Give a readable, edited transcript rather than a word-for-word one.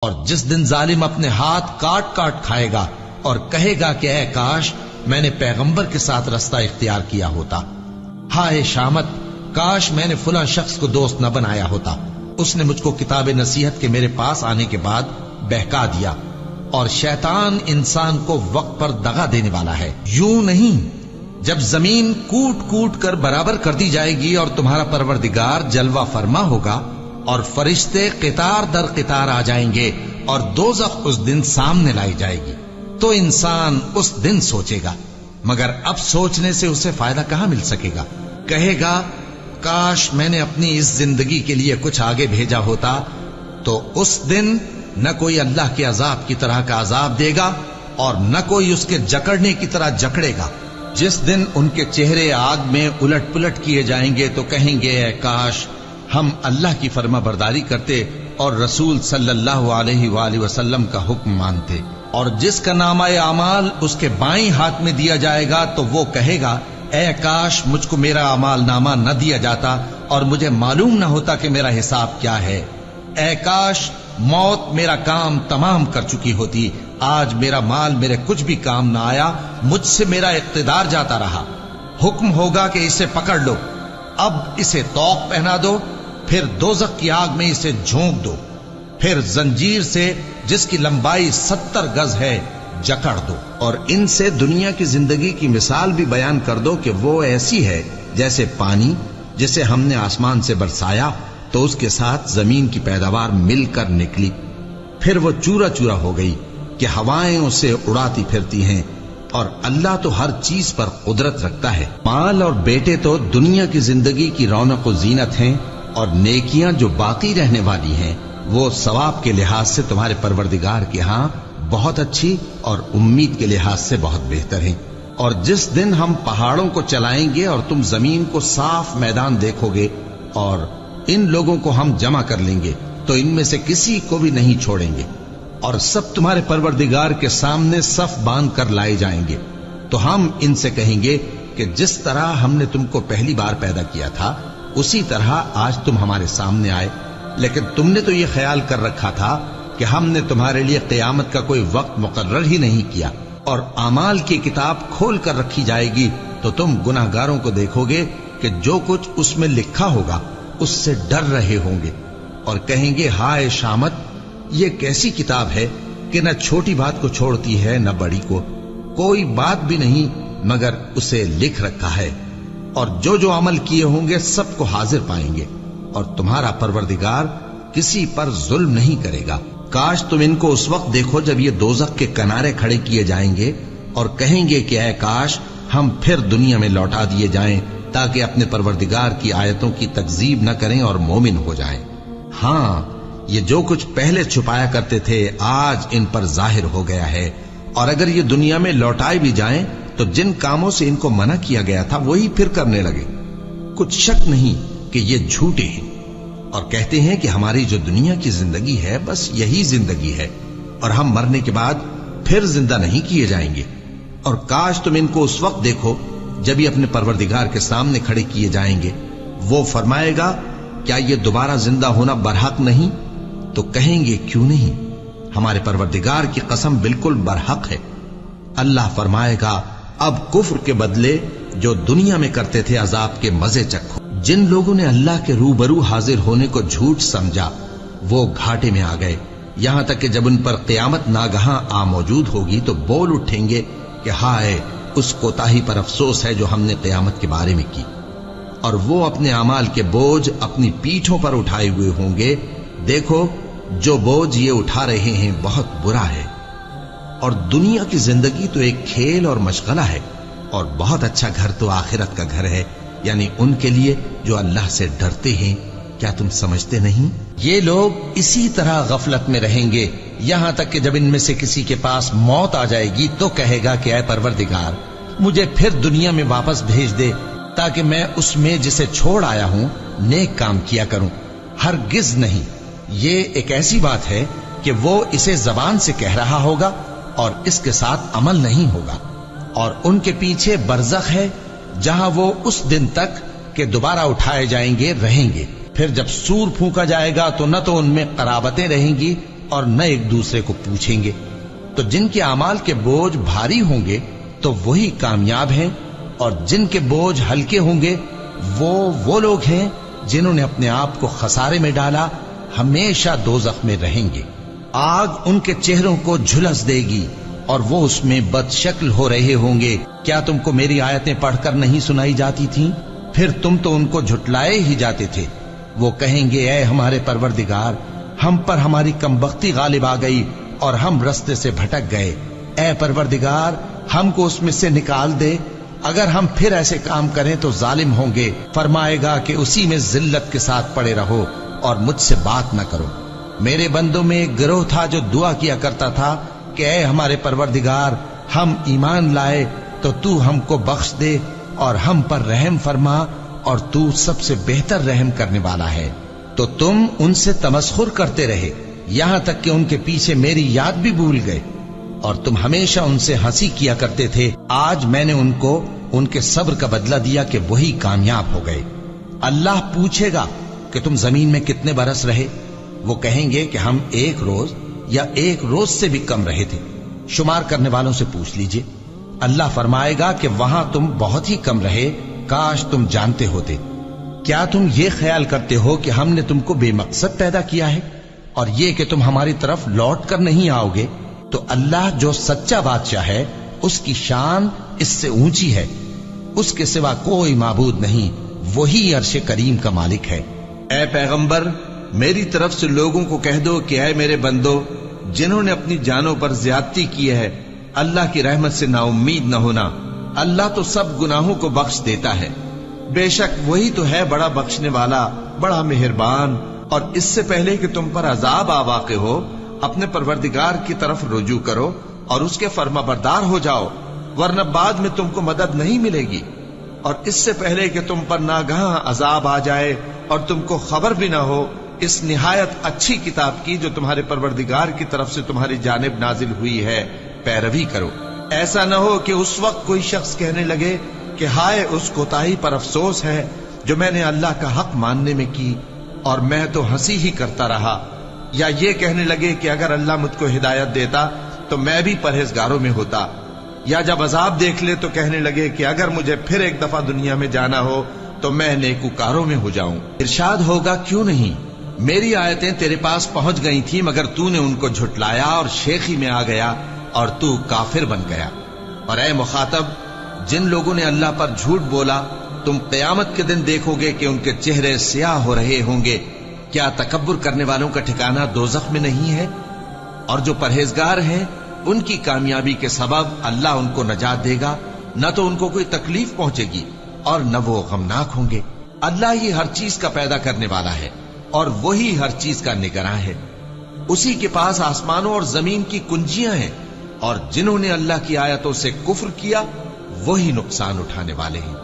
اور جس دن ظالم اپنے ہاتھ کاٹ کاٹ کھائے گا اور کہے گا کہ اے کاش میں نے پیغمبر کے ساتھ رستہ اختیار کیا ہوتا، ہائے شامت کاش میں نے فلاں شخص کو دوست نہ بنایا ہوتا، اس نے مجھ کو کتاب نصیحت کے میرے پاس آنے کے بعد بہکا دیا۔ اور شیطان انسان کو وقت پر دغا دینے والا ہے۔ یوں نہیں، جب زمین کوٹ کوٹ کر برابر کر دی جائے گی اور تمہارا پروردگار جلوہ فرما ہوگا اور فرشتے قطار در قطار آ جائیں گے اور دوزخ اس دن سامنے لائی جائے گی، تو انسان اس دن سوچے گا، مگر اب سوچنے سے اسے فائدہ کہاں مل سکے گا؟ کہے گا کاش میں نے اپنی اس زندگی کے لیے کچھ آگے بھیجا ہوتا، تو اس دن نہ کوئی اللہ کے عذاب کی طرح کا عذاب دے گا اور نہ کوئی اس کے جکڑنے کی طرح جکڑے گا۔ جس دن ان کے چہرے آگ میں الٹ پلٹ کیے جائیں گے تو کہیں گے اے کاش ہم اللہ کی فرما برداری کرتے اور رسول صلی اللہ علیہ وآلہ وسلم کا حکم مانتے۔ اور جس کا نامہ اعمال اس کے بائیں ہاتھ میں دیا جائے گا تو وہ کہے گا اے کاش مجھ کو میرا اعمال نامہ نہ دیا جاتا اور مجھے معلوم نہ ہوتا کہ میرا حساب کیا ہے۔ اے کاش موت میرا کام تمام کر چکی ہوتی، آج میرا مال میرے کچھ بھی کام نہ آیا، مجھ سے میرا اقتدار جاتا رہا۔ حکم ہوگا کہ اسے پکڑ لو، اب اسے طوق پہنا دو، پھر دوزخ کی آگ میں اسے جھونک دو، پھر زنجیر سے جس کی لمبائی 70 گز ہے جکڑ دو، اور ان سے دنیا کی زندگی کی مثال بھی بیان کر دو کہ وہ ایسی ہے جیسے پانی جسے ہم نے آسمان سے برسایا تو اس کے ساتھ زمین کی پیداوار مل کر نکلی، پھر وہ چورا چورا ہو گئی کہ ہوائیں اسے اڑاتی پھرتی ہیں، اور اللہ تو ہر چیز پر قدرت رکھتا ہے۔ مال اور بیٹے تو دنیا کی زندگی کی رونق و زینت ہیں، اور نیکیاں جو باقی رہنے والی ہیں وہ ثواب کے لحاظ سے تمہارے پروردگار کے ہاں بہت اچھی اور امید کے لحاظ سے بہت بہتر ہیں۔ اور جس دن ہم پہاڑوں کو چلائیں گے اور تم زمین کو صاف میدان دیکھو گے اور ان لوگوں کو ہم جمع کر لیں گے تو ان میں سے کسی کو بھی نہیں چھوڑیں گے، اور سب تمہارے پروردگار کے سامنے صف باندھ کر لائے جائیں گے، تو ہم ان سے کہیں گے کہ جس طرح ہم نے تم کو پہلی بار پیدا کیا تھا اسی طرح آج تم ہمارے سامنے آئے، لیکن تم نے تو یہ خیال کر رکھا تھا کہ ہم نے تمہارے لیے قیامت کا کوئی وقت مقرر ہی نہیں کیا، اور اعمال کی کتاب کھول کر رکھی جائے گی تو تم گناہگاروں کو دیکھو گے کہ جو کچھ اس میں لکھا ہوگا اس سے ڈر رہے ہوں گے، اور کہیں گے ہائے شامت یہ کیسی کتاب ہے کہ نہ چھوٹی بات کو چھوڑتی ہے نہ بڑی کو، کوئی بات بھی نہیں مگر اسے لکھ رکھا ہے، اور جو جو عمل کیے ہوں گے سب کو حاضر پائیں گے، اور تمہارا پروردگار کسی پر ظلم نہیں کرے گا۔ کاش تم ان کو اس وقت دیکھو جب یہ دوزخ کے کنارے کھڑے کیے جائیں گے اور کہیں گے کہ اے کاش ہم پھر دنیا میں لوٹا دیے جائیں تاکہ اپنے پروردگار کی آیتوں کی تکذیب نہ کریں اور مومن ہو جائیں۔ ہاں یہ جو کچھ پہلے چھپایا کرتے تھے آج ان پر ظاہر ہو گیا ہے، اور اگر یہ دنیا میں لوٹائے بھی جائیں تو جن کاموں سے ان کو منع کیا گیا تھا وہی پھر کرنے لگے۔ کچھ شک نہیں کہ یہ جھوٹے ہیں اور کہتے ہیں کہ ہماری جو دنیا کی زندگی ہے بس یہی زندگی ہے اور ہم مرنے کے بعد پھر زندہ نہیں کیے جائیں گے۔ اور کاش تم ان کو اس وقت دیکھو جب یہ اپنے پروردگار کے سامنے کھڑے کیے جائیں گے، وہ فرمائے گا کیا یہ دوبارہ زندہ ہونا برحق نہیں؟ تو کہیں گے کیوں نہیں، ہمارے پروردگار کی قسم بالکل برحق ہے۔ اللہ فرمائے گا اب کفر کے بدلے جو دنیا میں کرتے تھے عذاب کے مزے چکھو۔ جن لوگوں نے اللہ کے روبرو حاضر ہونے کو جھوٹ سمجھا وہ گھاٹے میں آ گئے، یہاں تک کہ جب ان پر قیامت ناگہاں آ موجود ہوگی تو بول اٹھیں گے کہ ہائے اس کوتاہی پر افسوس ہے جو ہم نے قیامت کے بارے میں کی، اور وہ اپنے اعمال کے بوجھ اپنی پیٹھوں پر اٹھائے ہوئے ہوں گے، دیکھو جو بوجھ یہ اٹھا رہے ہیں بہت برا ہے۔ اور دنیا کی زندگی تو ایک کھیل اور مشغلہ ہے، اور بہت اچھا گھر تو آخرت کا گھر ہے، یعنی ان کے لیے جو اللہ سے ڈرتے ہیں۔ کیا تم سمجھتے نہیں؟ یہ لوگ اسی طرح غفلت میں رہیں گے یہاں تک کہ جب ان میں سے کسی کے پاس موت آ جائے گی تو کہے گا کہ اے پروردگار مجھے پھر دنیا میں واپس بھیج دے تاکہ میں اس میں جسے چھوڑ آیا ہوں نیک کام کیا کروں۔ ہرگز نہیں، یہ ایک ایسی بات ہے کہ وہ اسے زبان سے کہہ رہا ہوگا اور اس کے ساتھ عمل نہیں ہوگا، اور ان کے پیچھے برزخ ہے جہاں وہ اس دن تک کہ دوبارہ اٹھائے جائیں گے رہیں گے۔ پھر جب سور پھونکا جائے گا تو نہ تو ان میں قرابتیں رہیں گی اور نہ ایک دوسرے کو پوچھیں گے۔ تو جن کے اعمال کے بوجھ بھاری ہوں گے تو وہی کامیاب ہیں، اور جن کے بوجھ ہلکے ہوں گے وہ لوگ ہیں جنہوں نے اپنے آپ کو خسارے میں ڈالا، ہمیشہ دوزخ میں رہیں گے۔ آگ ان کے چہروں کو جھلس دے گی اور وہ اس میں بد شکل ہو رہے ہوں گے۔ کیا تم کو میری آیتیں پڑھ کر نہیں سنائی جاتی تھیں؟ پھر تم تو ان کو جھٹلائے ہی جاتے تھے۔ وہ کہیں گے اے ہمارے پروردگار، ہم پر ہماری کمبختی غالب آ گئی اور ہم رستے سے بھٹک گئے۔ اے پروردگار، ہم کو اس میں سے نکال دے، اگر ہم پھر ایسے کام کریں تو ظالم ہوں گے۔ فرمائے گا کہ اسی میں ذلت کے ساتھ پڑے رہو اور مجھ سے بات نہ کرو۔ میرے بندوں میں ایک گروہ تھا جو دعا کیا کرتا تھا کہ اے ہمارے پروردگار، ہم ایمان لائے تو تو ہم کو بخش دے اور ہم پر رحم فرما، اور تو سب سے بہتر رحم کرنے والا ہے۔ تو تم ان سے تمسخر کرتے رہے، یہاں تک کہ ان کے پیچھے میری یاد بھی بھول گئے، اور تم ہمیشہ ان سے ہنسی کیا کرتے تھے۔ آج میں نے ان کو ان کے صبر کا بدلہ دیا کہ وہی کامیاب ہو گئے۔ اللہ پوچھے گا کہ تم زمین میں کتنے برس رہے؟ وہ کہیں گے کہ ہم 1 روز یا 1 روز سے بھی کم رہے تھے۔ شمار کرنے والوں سے پوچھ لیجئے۔ اللہ فرمائے گا کہ وہاں تم بہت ہی کم رہے، کاش تم جانتے ہوتے۔ کیا تم یہ خیال کرتے ہو کہ ہم نے تم کو بے مقصد پیدا کیا ہے، اور یہ کہ تم ہماری طرف لوٹ کر نہیں آؤ گے؟ تو اللہ جو سچا بادشاہ ہے، اس کی شان اس سے اونچی ہے، اس کے سوا کوئی معبود نہیں، وہی عرش کریم کا مالک ہے۔ اے پیغمبر، میری طرف سے لوگوں کو کہہ دو کہ اے میرے بندو، جنہوں نے اپنی جانوں پر زیادتی کی ہے، اللہ کی رحمت سے نا امید نہ ہونا۔ اللہ تو سب گناہوں کو بخش دیتا ہے، بے شک وہی تو ہے بڑا بخشنے والا، بڑا مہربان۔ اور اس سے پہلے کہ تم پر عذاب آ واقع ہو، اپنے پروردگار کی طرف رجوع کرو اور اس کے فرما بردار ہو جاؤ، ورنہ بعد میں تم کو مدد نہیں ملے گی۔ اور اس سے پہلے کہ تم پر ناگہاں عذاب آ جائے اور تم کو خبر بھی نہ ہو، اس نہایت اچھی کتاب کی جو تمہارے پروردگار کی طرف سے تمہاری جانب نازل ہوئی ہے پیروی کرو۔ ایسا نہ ہو کہ اس وقت کوئی شخص کہنے لگے کہ ہائے اس کوتاہی پر افسوس ہے جو میں نے اللہ کا حق ماننے میں کی، اور میں تو ہنسی ہی کرتا رہا، یا یہ کہنے لگے کہ اگر اللہ مجھ کو ہدایت دیتا تو میں بھی پرہیزگاروں میں ہوتا، یا جب عذاب دیکھ لے تو کہنے لگے کہ اگر مجھے پھر ایک دفعہ دنیا میں جانا ہو تو میں نیکوکاروں میں ہو جاؤں۔ ارشاد ہوگا کیوں نہیں، میری آیتیں تیرے پاس پہنچ گئی تھی مگر تو نے ان کو جھٹلایا اور شیخی میں آ گیا اور تو کافر بن گیا۔ اور اے مخاطب، جن لوگوں نے اللہ پر جھوٹ بولا، تم قیامت کے دن دیکھو گے کہ ان کے چہرے سیاہ ہو رہے ہوں گے۔ کیا تکبر کرنے والوں کا ٹھکانہ دوزخ میں نہیں ہے؟ اور جو پرہیزگار ہیں ان کی کامیابی کے سبب اللہ ان کو نجات دے گا، نہ تو ان کو کوئی تکلیف پہنچے گی اور نہ وہ غمناک ہوں گے۔ اللہ ہی ہر چیز کا پیدا کرنے والا ہے اور وہی ہر چیز کا نگراں ہے۔ اسی کے پاس آسمانوں اور زمین کی کنجیاں ہیں، اور جنہوں نے اللہ کی آیتوں سے کفر کیا وہی نقصان اٹھانے والے ہیں۔